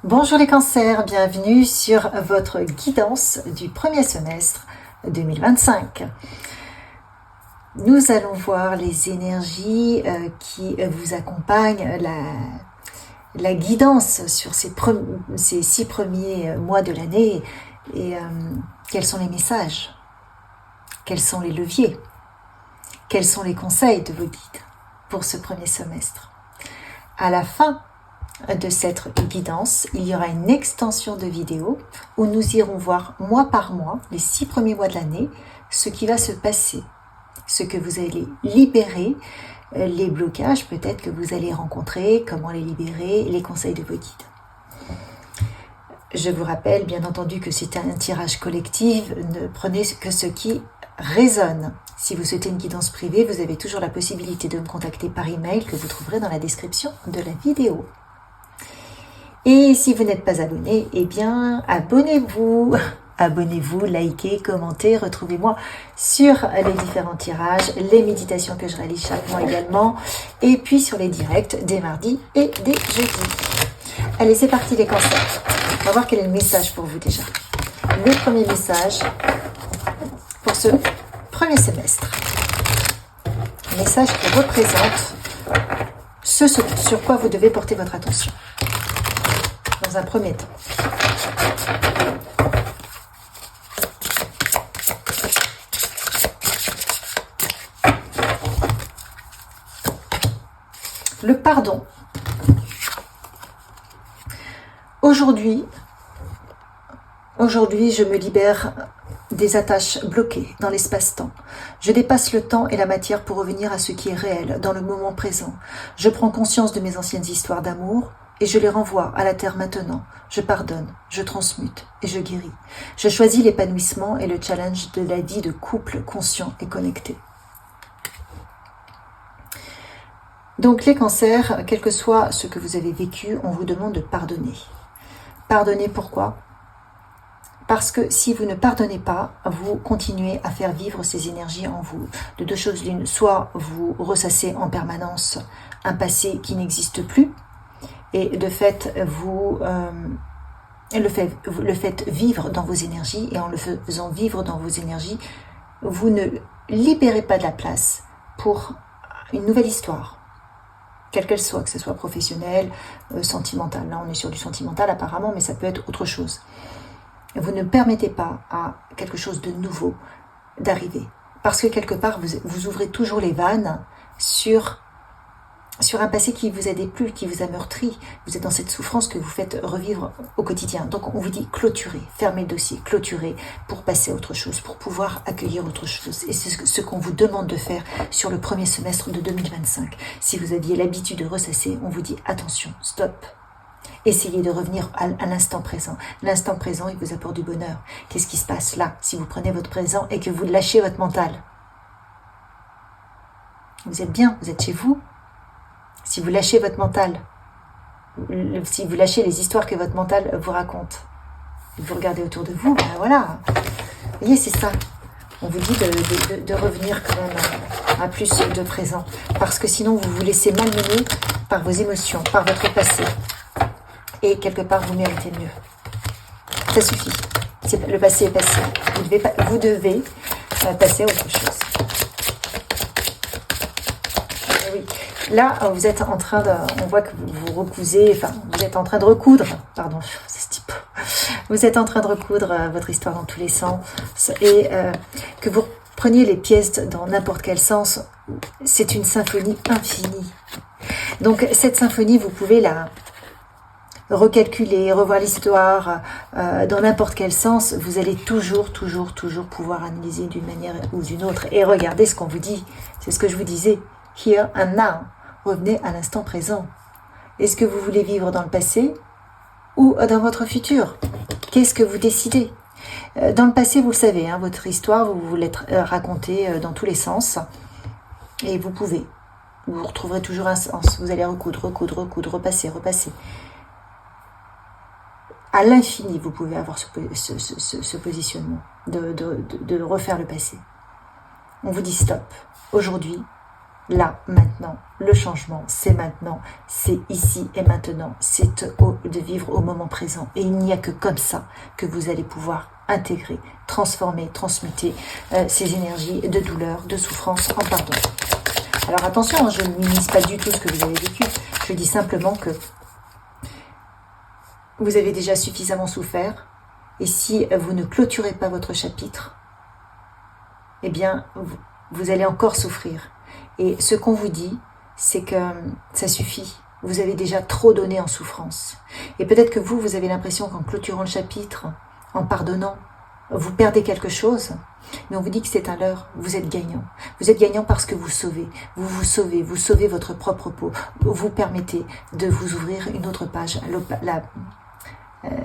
Bonjour les cancers, bienvenue sur votre guidance du premier semestre 2025. Nous allons voir les énergies qui vous accompagnent, la guidance sur ces 6 premiers mois de l'année et quels sont les messages, quels sont les leviers, quels sont les conseils de vos guides pour ce premier semestre. À la fin de cette guidance, il y aura une extension de vidéo où nous irons voir mois par mois, les 6 premiers mois de l'année, ce qui va se passer, ce que vous allez libérer, les blocages peut-être que vous allez rencontrer, comment les libérer, les conseils de vos guides. Je vous rappelle bien entendu que c'est un tirage collectif, ne prenez que ce qui résonne. Si vous souhaitez une guidance privée, vous avez toujours la possibilité de me contacter par email que vous trouverez dans la description de la vidéo. Et si vous n'êtes pas abonné, eh bien, abonnez-vous. Abonnez-vous, likez, commentez, retrouvez-moi sur les différents tirages, les méditations que je réalise chaque mois également, et puis sur les directs des mardis et des jeudis. Allez, c'est parti les cancers. On va voir quel est le message pour vous déjà. Le premier message pour ce premier semestre. Un message qui représente ce sur quoi vous devez porter votre attention. Dans un premier temps. Le pardon. Aujourd'hui, je me libère des attaches bloquées dans l'espace-temps. Je dépasse le temps et la matière pour revenir à ce qui est réel, dans le moment présent. Je prends conscience de mes anciennes histoires d'amour et je les renvoie à la terre maintenant. Je pardonne, je transmute et je guéris. Je choisis l'épanouissement et le challenge de la vie de couple conscient et connecté. Donc les cancers, quel que soit ce que vous avez vécu, on vous demande de pardonner. Pardonner pourquoi ? Parce que si vous ne pardonnez pas, vous continuez à faire vivre ces énergies en vous. De deux choses l'une, soit vous ressassez en permanence un passé qui n'existe plus, et de fait, vous le faites vivre dans vos énergies, et en le faisant vivre dans vos énergies, vous ne libérez pas de la place pour une nouvelle histoire. Quelle qu'elle soit, que ce soit professionnelle, sentimentale. Là, on est sur du sentimental apparemment, mais ça peut être autre chose. Vous ne permettez pas à quelque chose de nouveau d'arriver. Parce que quelque part, vous ouvrez toujours les vannes sur un passé qui vous a déplu, qui vous a meurtri. Vous êtes dans cette souffrance que vous faites revivre au quotidien. Donc on vous dit clôturer, fermez le dossier, clôturer pour passer à autre chose, pour pouvoir accueillir autre chose. Et c'est ce qu'on vous demande de faire sur le premier semestre de 2025. Si vous aviez l'habitude de ressasser, on vous dit attention, stop. Essayez de revenir à l'instant présent. L'instant présent, il vous apporte du bonheur. Qu'est-ce qui se passe là, si vous prenez votre présent et que vous lâchez votre mental? Vous êtes bien, vous êtes chez vous. Si vous lâchez votre mental, si vous lâchez les histoires que votre mental vous raconte, et vous regardez autour de vous, ben voilà. Vous voyez, c'est ça. On vous dit de revenir quand même à plus de présent. Parce que sinon, vous vous laissez malmener par vos émotions, par votre passé. Et quelque part, vous méritez mieux. Ça suffit. Le passé est passé. Vous devez passer à autre chose. Oui. Là, vous êtes en train de... On voit que vous recousez... Enfin, vous êtes en train de recoudre. Pardon, c'est ce type. Vous êtes en train de recoudre votre histoire dans tous les sens. Et que vous preniez les pièces dans n'importe quel sens, c'est une symphonie infinie. Donc, cette symphonie, vous pouvez la recalculer, revoir l'histoire dans n'importe quel sens, vous allez toujours pouvoir analyser d'une manière ou d'une autre. Et regardez ce qu'on vous dit. C'est ce que je vous disais. Here and now. Revenez à l'instant présent. Est-ce que vous voulez vivre dans le passé ou dans votre futur? Qu'est-ce que vous décidez? Dans le passé, vous le savez, hein, votre histoire, vous voulez raconter dans tous les sens. Et vous pouvez. Vous retrouverez toujours un sens. Vous allez recoudre, repasser. À l'infini, vous pouvez avoir ce positionnement de refaire le passé. On vous dit stop. Aujourd'hui, là, maintenant. Le changement, c'est maintenant, c'est ici et maintenant. C'est de vivre au moment présent. Et il n'y a que comme ça que vous allez pouvoir intégrer, transformer, transmuter ces énergies de douleur, de souffrance en pardon. Alors attention, je ne minimise pas du tout ce que vous avez vécu. Je dis simplement que vous avez déjà suffisamment souffert. Et si vous ne clôturez pas votre chapitre, eh bien, vous allez encore souffrir. Et ce qu'on vous dit, c'est que ça suffit. Vous avez déjà trop donné en souffrance. Et peut-être que vous avez l'impression qu'en clôturant le chapitre, en pardonnant, vous perdez quelque chose. Mais on vous dit que c'est un leurre. Vous êtes gagnant. Vous êtes gagnant parce que vous sauvez. Vous sauvez votre propre peau. Vous permettez de vous ouvrir une autre page.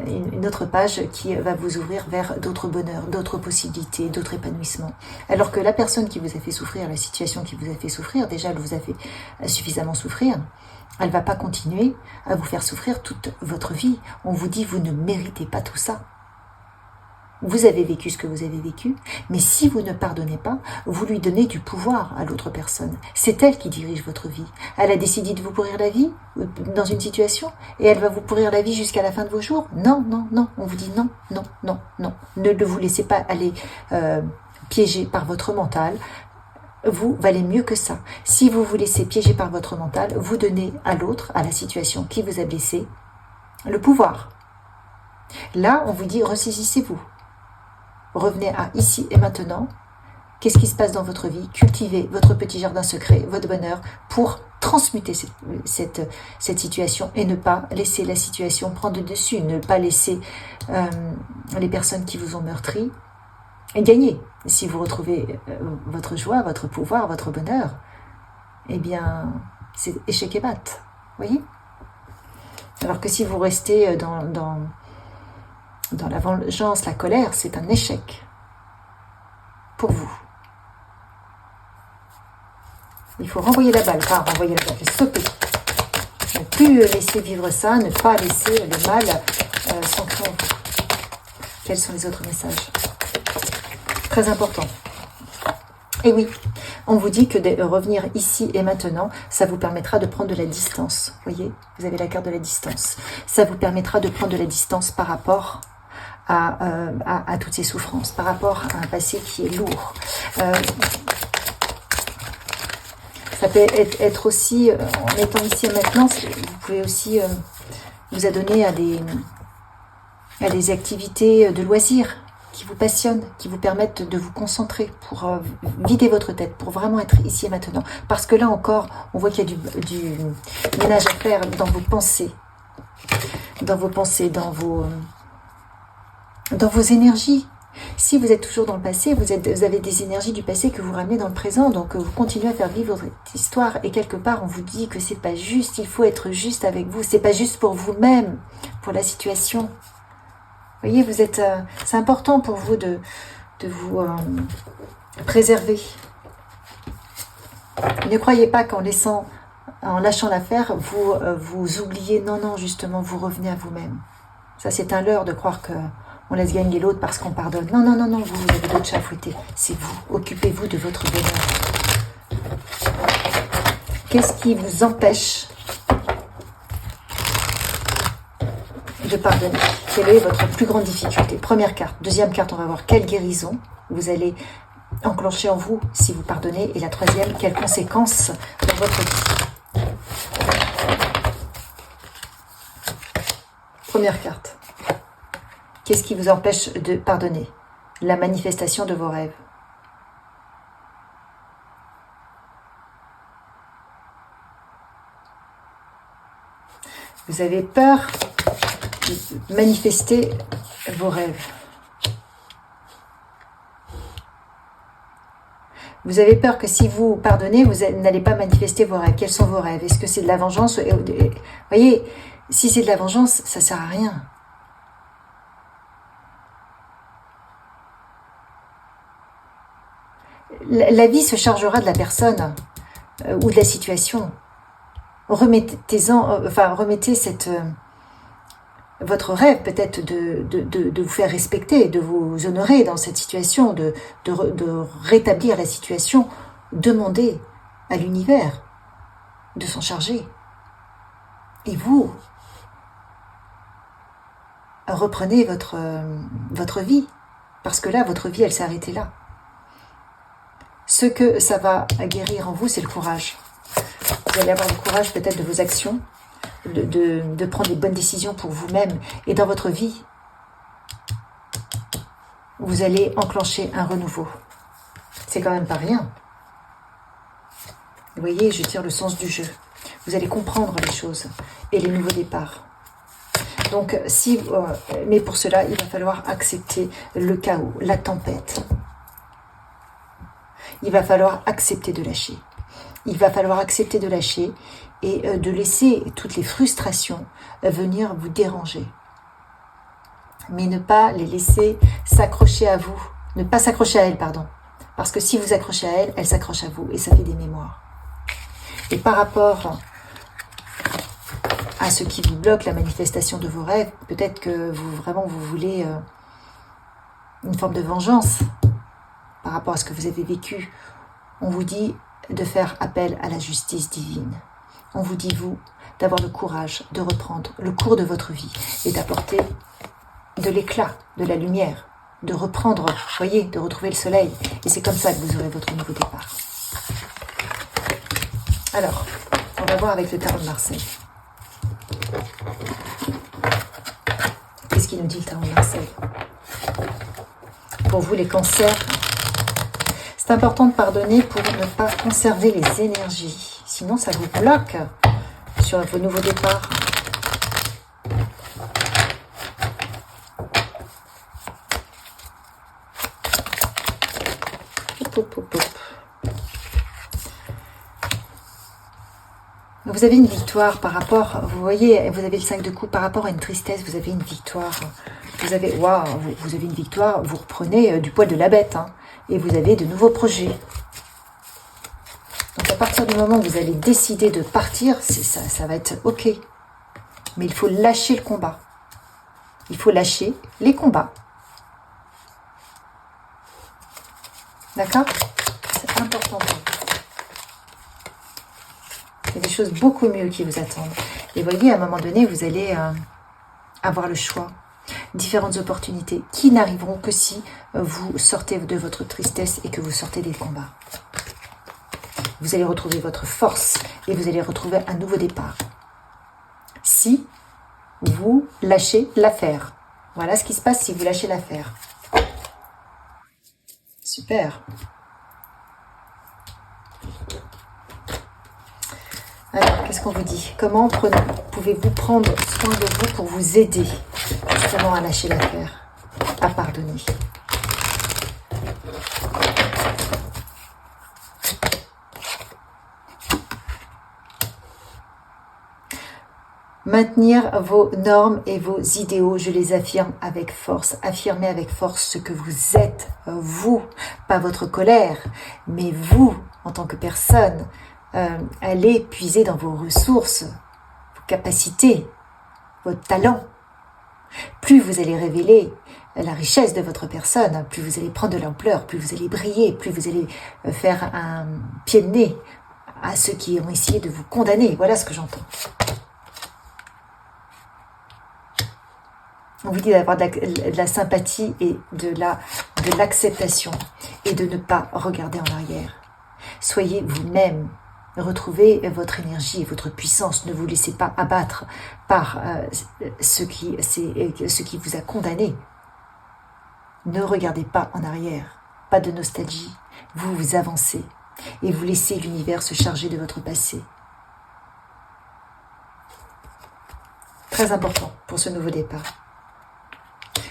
Une autre page qui va vous ouvrir vers d'autres bonheurs, d'autres possibilités, d'autres épanouissements. Alors que la personne qui vous a fait souffrir, la situation qui vous a fait souffrir, déjà elle vous a fait suffisamment souffrir, elle ne va pas continuer à vous faire souffrir toute votre vie. On vous dit, vous ne méritez pas tout ça. Vous avez vécu ce que vous avez vécu, mais si vous ne pardonnez pas, vous lui donnez du pouvoir à l'autre personne. C'est elle qui dirige votre vie. Elle a décidé de vous pourrir la vie dans une situation et elle va vous pourrir la vie jusqu'à la fin de vos jours. Non, non, non. On vous dit non, non, non, non. Ne vous laissez pas aller piéger par votre mental. Vous valez mieux que ça. Si vous vous laissez piéger par votre mental, vous donnez à l'autre, à la situation qui vous a blessé, le pouvoir. Là, on vous dit ressaisissez-vous. Revenez à ici et maintenant. Qu'est-ce qui se passe dans votre vie? Cultivez votre petit jardin secret, votre bonheur, pour transmuter cette situation et ne pas laisser la situation prendre le dessus, ne pas laisser les personnes qui vous ont meurtri gagner. Si vous retrouvez votre joie, votre pouvoir, votre bonheur, eh bien, c'est échec et mat. Voyez? Alors que si vous restez dans la vengeance, la colère, c'est un échec pour vous. Il faut renvoyer la balle, pas renvoyer la balle, stopper. Ne plus laisser vivre ça, ne pas laisser le mal s'ancrer en vous. Quels sont les autres messages? Très important. Et oui, on vous dit que de revenir ici et maintenant, ça vous permettra de prendre de la distance. Vous voyez, vous avez la carte de la distance. Ça vous permettra de prendre de la distance par rapport à toutes ces souffrances, par rapport à un passé qui est lourd. Ça peut être aussi, en étant ici et maintenant, vous pouvez aussi vous adonner à des activités de loisirs qui vous passionnent, qui vous permettent de vous concentrer pour vider votre tête, pour vraiment être ici et maintenant. Parce que là encore, on voit qu'il y a du ménage à faire dans vos pensées, dans vos énergies. Si vous êtes toujours dans le passé, vous avez des énergies du passé que vous ramenez dans le présent, donc vous continuez à faire vivre votre histoire, et quelque part on vous dit que c'est pas juste, il faut être juste avec vous, c'est pas juste pour vous-même, pour la situation. Vous voyez, c'est important pour vous de vous préserver. Ne croyez pas qu'en lâchant l'affaire, vous oubliez, non, justement, vous revenez à vous-même. Ça, c'est un leurre de croire que on laisse gagner l'autre parce qu'on pardonne. Non, vous avez d'autres chats à fouetter. C'est vous. Occupez-vous de votre bonheur. Qu'est-ce qui vous empêche de pardonner? Quelle est votre plus grande difficulté? Première carte. Deuxième carte, on va voir quelle guérison vous allez enclencher en vous si vous pardonnez. Et la troisième, quelles conséquences dans votre vie? Première carte. Qu'est-ce qui vous empêche de pardonner? La manifestation de vos rêves. Vous avez peur de manifester vos rêves. Vous avez peur que si vous pardonnez, vous n'allez pas manifester vos rêves. Quels sont vos rêves? Est-ce que c'est de la vengeance? Vous voyez, si c'est de la vengeance, ça ne sert à rien. La vie se chargera de la personne ou de la situation. Remettez votre rêve peut-être de vous faire respecter, de vous honorer dans cette situation, de rétablir la situation. Demandez à l'univers de s'en charger. Et vous, reprenez votre vie, parce que là, votre vie, elle s'est arrêtée là. Ce que ça va guérir en vous, c'est le courage. Vous allez avoir le courage peut-être de vos actions, de prendre les bonnes décisions pour vous-même. Et dans votre vie, vous allez enclencher un renouveau. C'est quand même pas rien. Vous voyez, je tire le sens du jeu. Vous allez comprendre les choses et les nouveaux départs. Donc, mais pour cela, il va falloir accepter le chaos, la tempête. Il va falloir accepter de lâcher. Il va falloir accepter de lâcher et de laisser toutes les frustrations venir vous déranger. Mais ne pas les laisser s'accrocher à vous. Ne pas s'accrocher à elles, pardon. Parce que si vous accrochez à elles, elles s'accrochent à vous et ça fait des mémoires. Et par rapport à ce qui vous bloque la manifestation de vos rêves, peut-être que vous voulez une forme de vengeance par rapport à ce que vous avez vécu. On vous dit de faire appel à la justice divine. On vous dit, vous, d'avoir le courage de reprendre le cours de votre vie et d'apporter de l'éclat, de la lumière, de reprendre, voyez, de retrouver le soleil. Et c'est comme ça que vous aurez votre nouveau départ. Alors, on va voir avec le tarot de Marseille. Qu'est-ce qu'il nous dit le tarot de Marseille? Pour vous, les cancers, c'est important de pardonner pour ne pas conserver les énergies. Sinon, ça vous bloque sur vos nouveaux départs. Vous avez une victoire par rapport, vous voyez, vous avez le 5 de coupe par rapport à une tristesse, vous avez une victoire. Vous avez, waouh, vous avez une victoire, vous reprenez du poil de la bête, hein, et vous avez de nouveaux projets. Donc à partir du moment où vous allez décider de partir, ça va être ok. Mais il faut lâcher le combat. Il faut lâcher les combats. D'accord? C'est important pour vous. Il y a des choses beaucoup mieux qui vous attendent. Et voyez, à un moment donné, vous allez avoir le choix. Différentes opportunités qui n'arriveront que si vous sortez de votre tristesse et que vous sortez des combats. Vous allez retrouver votre force et vous allez retrouver un nouveau départ. Si vous lâchez l'affaire. Voilà ce qui se passe si vous lâchez l'affaire. Super. Alors, qu'est-ce qu'on vous dit? Comment pouvez-vous prendre soin de vous pour vous aider justement à lâcher l'affaire, à pardonner? Maintenir vos normes et vos idéaux, je les affirme avec force. Affirmez avec force ce que vous êtes, vous, pas votre colère, mais vous, en tant que personne. Allez puiser dans vos ressources, vos capacités, votre talent. Plus vous allez révéler la richesse de votre personne, plus vous allez prendre de l'ampleur, plus vous allez briller, plus vous allez faire un pied de nez à ceux qui ont essayé de vous condamner. Voilà ce que j'entends. On vous dit d'avoir de la sympathie et de l'acceptation et de ne pas regarder en arrière. Soyez vous-même. Retrouvez votre énergie et votre puissance. Ne vous laissez pas abattre par ce qui vous a condamné. Ne regardez pas en arrière. Pas de nostalgie. Vous avancez et vous laissez l'univers se charger de votre passé. Très important pour ce nouveau départ.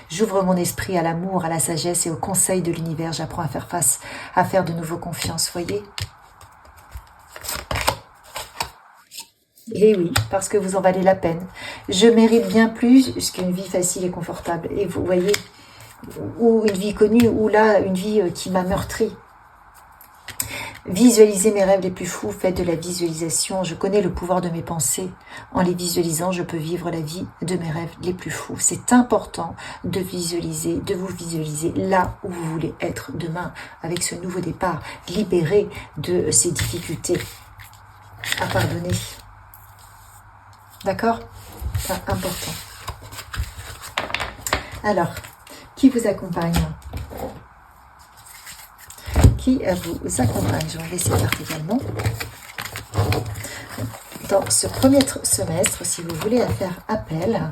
J'ouvre mon esprit à l'amour, à la sagesse et au conseil de l'univers. J'apprends à faire face, à faire de nouveau confiance. Voyez ? Et oui, parce que vous en valez la peine. Je mérite bien plus qu'une vie facile et confortable. Et vous voyez, ou une vie connue, ou là, une vie qui m'a meurtri. Visualisez mes rêves les plus fous, faites de la visualisation. Je connais le pouvoir de mes pensées. En les visualisant, je peux vivre la vie de mes rêves les plus fous. C'est important de visualiser, de vous visualiser là où vous voulez être demain avec ce nouveau départ. Libéré de ces difficultés à pardonner. D'accord? C'est important. Alors, qui vous accompagne? Qui vous accompagne? Je vais enlever ces cartes également. Dans ce premier semestre, si vous voulez faire appel,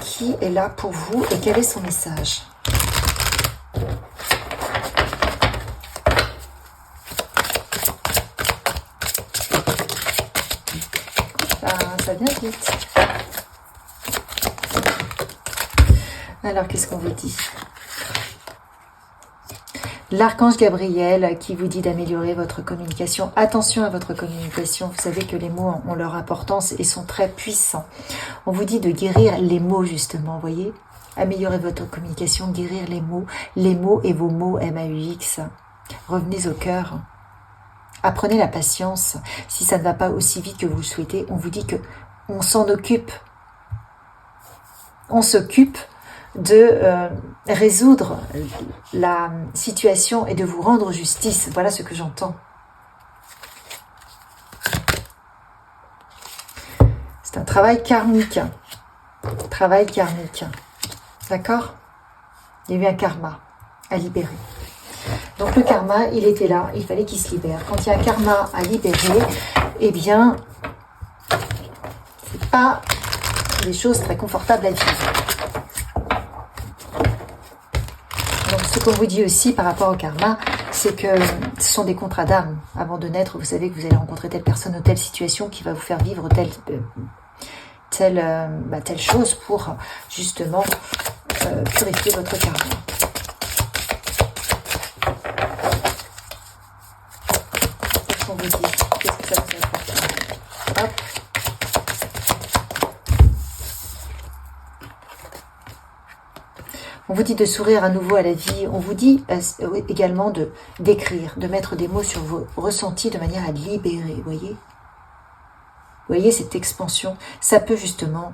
qui est là pour vous et quel est son message? Ça vient vite. Alors, qu'est-ce qu'on vous dit? L'archange Gabriel qui vous dit d'améliorer votre communication. Attention à votre communication. Vous savez que les mots ont leur importance et sont très puissants. On vous dit de guérir les mots, justement, voyez. Améliorer votre communication, guérir les mots et vos mots, M-A-U-X. Revenez au cœur. Apprenez la patience. Si ça ne va pas aussi vite que vous le souhaitez, on vous dit que on s'en occupe. On s'occupe de résoudre la situation et de vous rendre justice. Voilà ce que j'entends. C'est un travail karmique. Travail karmique. D'accord? Il y a eu un karma à libérer. Donc le karma, il était là, il fallait qu'il se libère. Quand il y a un karma à libérer, eh bien, c'est pas des choses très confortables à vivre. Donc ce qu'on vous dit aussi par rapport au karma, c'est que ce sont des contrats d'âme. Avant de naître, vous savez que vous allez rencontrer telle personne ou telle situation qui va vous faire vivre telle chose pour justement purifier votre karma. Qu'est-ce qu'on vous dit? Qu'est-ce que ça vous apporte? Hop. On vous dit de sourire à nouveau à la vie. On vous dit également d'écrire, de mettre des mots sur vos ressentis de manière à libérer. Vous voyez cette expansion? Ça peut justement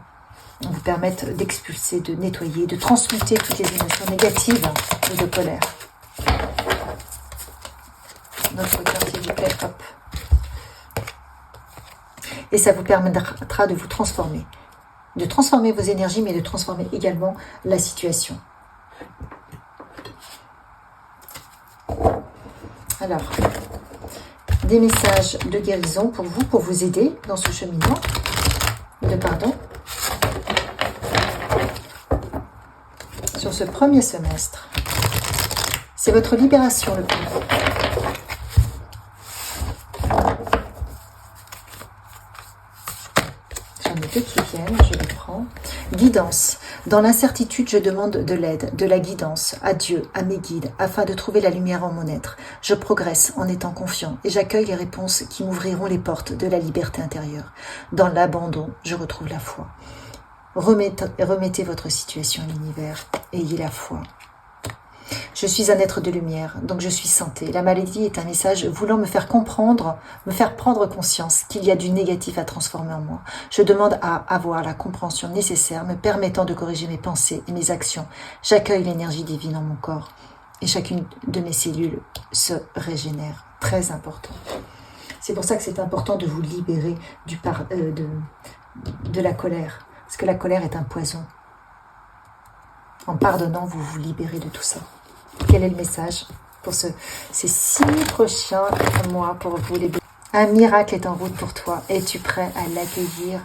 vous permettre d'expulser, de nettoyer, de transmuter toutes les émotions négatives ou de colère. Notre cœur, s'il vous plaît, hop. Et ça vous permettra de vous transformer. De transformer vos énergies, mais de transformer également la situation. Alors, des messages de guérison pour vous aider dans ce cheminement de pardon. Sur ce premier semestre, c'est votre libération le plus beau. J'en ai deux qui viennent, je les prends. Guidance. Dans l'incertitude, je demande de l'aide, de la guidance à Dieu, à mes guides, afin de trouver la lumière en mon être. Je progresse en étant confiant et j'accueille les réponses qui m'ouvriront les portes de la liberté intérieure. Dans l'abandon, je retrouve la foi. Remettez votre situation à l'univers, ayez la foi. Je suis un être de lumière, donc je suis santé. La maladie est un message voulant me faire comprendre, me faire prendre conscience qu'il y a du négatif à transformer en moi. Je demande à avoir la compréhension nécessaire, me permettant de corriger mes pensées et mes actions. J'accueille l'énergie divine en mon corps et chacune de mes cellules se régénère. Très important. C'est pour ça que c'est important de vous libérer de la colère, parce que la colère est un poison. En pardonnant, vous vous libérez de tout ça. Quel est le message pour ces 6 prochains mois pour vous les deux? Un miracle est en route pour toi. Es-tu prêt à l'accueillir?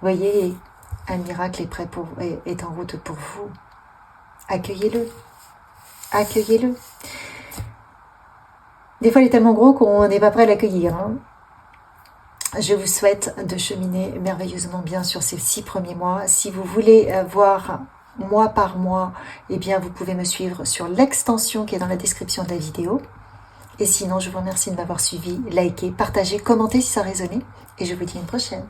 Voyez, un miracle est en route pour vous. Accueillez-le. Accueillez-le. Des fois, il est tellement gros qu'on n'est pas prêt à l'accueillir. Je vous souhaite de cheminer merveilleusement bien sur ces 6 premiers mois. Si vous voulez voir mois par mois, eh bien vous pouvez me suivre sur l'extension qui est dans la description de la vidéo. Et sinon, je vous remercie de m'avoir suivi, liké, partagé, commenté si ça a résonné. Et je vous dis à une prochaine.